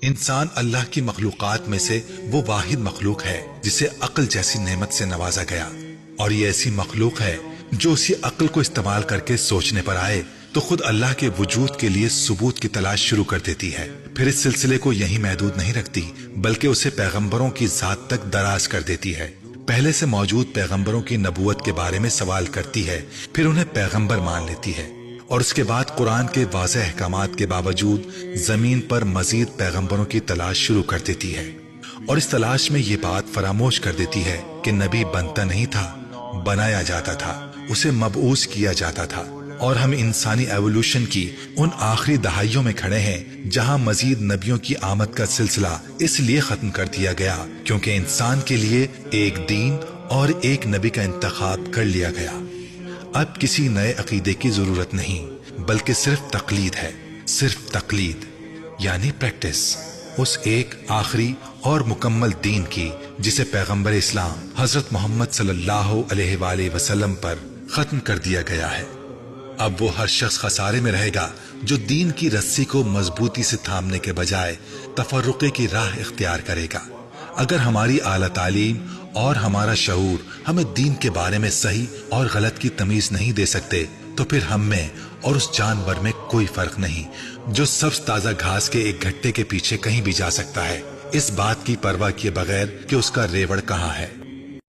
انسان اللہ کی مخلوقات میں سے وہ واحد مخلوق ہے جسے عقل جیسی نعمت سے نوازا گیا، اور یہ ایسی مخلوق ہے جو اسی عقل کو استعمال کر کے سوچنے پر آئے تو خود اللہ کے وجود کے لیے ثبوت کی تلاش شروع کر دیتی ہے، پھر اس سلسلے کو یہیں محدود نہیں رکھتی بلکہ اسے پیغمبروں کی ذات تک دراز کر دیتی ہے۔ پہلے سے موجود پیغمبروں کی نبوت کے بارے میں سوال کرتی ہے، پھر انہیں پیغمبر مان لیتی ہے، اور اس کے بعد قرآن کے واضح احکامات کے باوجود زمین پر مزید پیغمبروں کی تلاش شروع کر دیتی ہے، اور اس تلاش میں یہ بات فراموش کر دیتی ہے کہ نبی بنتا نہیں تھا، بنایا جاتا تھا، اسے مبعوث کیا جاتا تھا۔ اور ہم انسانی ایوولوشن کی ان آخری دہائیوں میں کھڑے ہیں جہاں مزید نبیوں کی آمد کا سلسلہ اس لیے ختم کر دیا گیا کیونکہ انسان کے لیے ایک دین اور ایک نبی کا انتخاب کر لیا گیا۔ اب کسی نئے عقیدے کی ضرورت نہیں بلکہ صرف تقلید ہے، صرف تقلید یعنی پریکٹس اس ایک آخری اور مکمل دین کی جسے پیغمبر اسلام حضرت محمد صلی اللہ علیہ وآلہ وسلم پر ختم کر دیا گیا ہے۔ اب وہ ہر شخص خسارے میں رہے گا جو دین کی رسی کو مضبوطی سے تھامنے کے بجائے تفرقے کی راہ اختیار کرے گا۔ اگر ہماری اعلیٰ تعلیم اور ہمارا شعور ہمیں دین کے بارے میں صحیح اور غلط کی تمیز نہیں دے سکتے تو پھر ہم میں اور اس جانور میں کوئی فرق نہیں جو سبز تازہ گھاس کے ایک گھٹے کے پیچھے کہیں بھی جا سکتا ہے، اس بات کی پرواہ کیے بغیر کہ اس کا ریوڑ کہاں ہے۔